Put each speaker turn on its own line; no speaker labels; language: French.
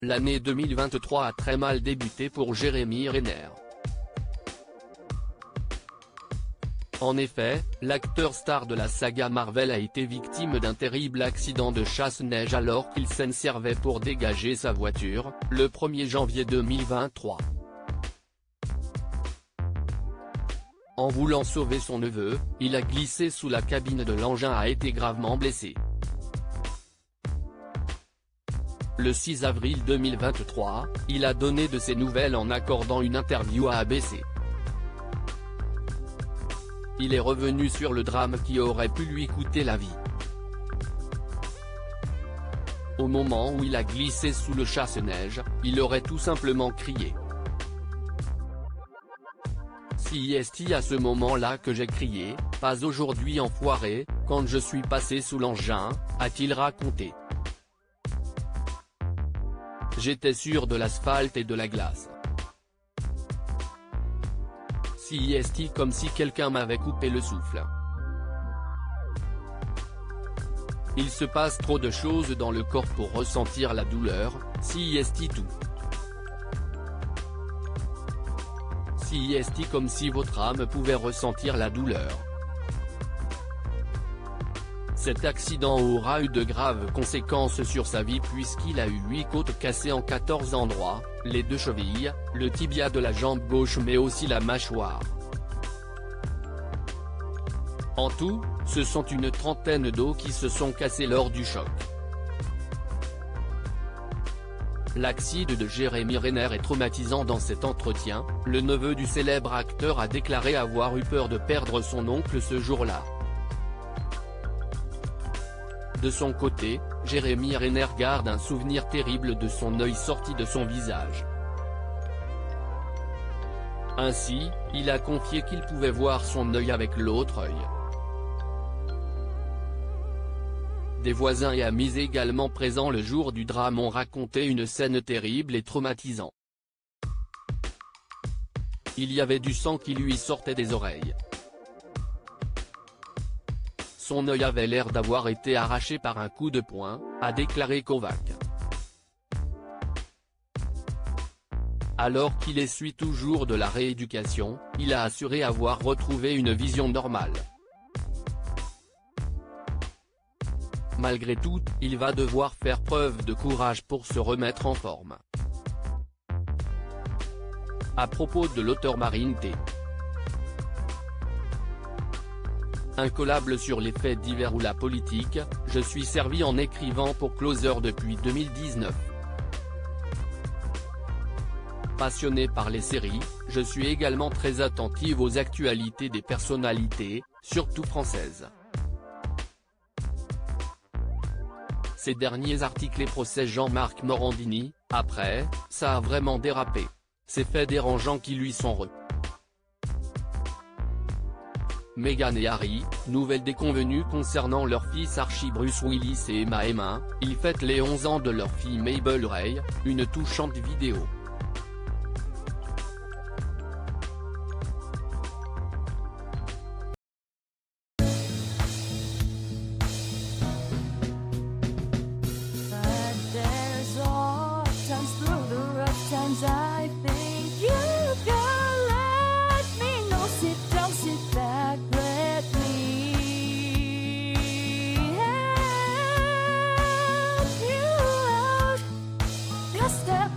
l'année 2023 a très mal débuté pour Jérémy Renner. En effet, l'acteur star de la saga Marvel a été victime d'un terrible accident de chasse-neige alors qu'il s'en servait pour dégager sa voiture, le 1er janvier 2023. En voulant sauver son neveu, il a glissé sous la cabine de l'engin et a été gravement blessé. Le 6 avril 2023, il a donné de ses nouvelles en accordant une interview à ABC. Il est revenu sur le drame qui aurait pu lui coûter la vie. Au moment où il a glissé sous le chasse-neige, il aurait tout simplement crié. C'est à ce moment-là que j'ai crié, « Pas aujourd'hui enfoiré », quand je suis passé sous l'engin, a-t-il raconté. J'étais sûr de l'asphalte et de la glace. C'est comme si quelqu'un m'avait coupé le souffle. Il se passe trop de choses dans le corps pour ressentir la douleur, c'est tout. C'est comme si votre âme pouvait ressentir la douleur. Cet accident aura eu de graves conséquences sur sa vie puisqu'il a eu 8 côtes cassées en 14 endroits, les 2 chevilles, le tibia de la jambe gauche mais aussi la mâchoire. En tout, ce sont une trentaine d'os qui se sont cassés lors du choc. L'accident de Jérémy Renner est traumatisant. Dans cet entretien, le neveu du célèbre acteur a déclaré avoir eu peur de perdre son oncle ce jour-là. De son côté, Jérémy Renner garde un souvenir terrible de son œil sorti de son visage. Ainsi, il a confié qu'il pouvait voir son œil avec l'autre œil. Des voisins et amis également présents le jour du drame ont raconté une scène terrible et traumatisante. Il y avait du sang qui lui sortait des oreilles. Son œil avait l'air d'avoir été arraché par un coup de poing, a déclaré Kovac. Alors qu'il essuie toujours de la rééducation, il a assuré avoir retrouvé une vision normale. Malgré tout, il va devoir faire preuve de courage pour se remettre en forme. À propos de l'auteur Marine T. Incollable sur les faits divers ou la politique, je suis servi en écrivant pour Closer depuis 2019. Passionné par les séries, je suis également très attentive aux actualités des personnalités, surtout françaises. Ces derniers articles et procès Jean-Marc Morandini, après, ça a vraiment dérapé. Ces faits dérangeants qui lui sont Meghan et Harry, nouvelle déconvenue concernant leur fils Archie Bruce Willis et Emma, ils fêtent les 11 ans de leur fille Mabel Ray, une touchante vidéo.
I think you can let me know. Sit down, sit back, let me help you out. Just step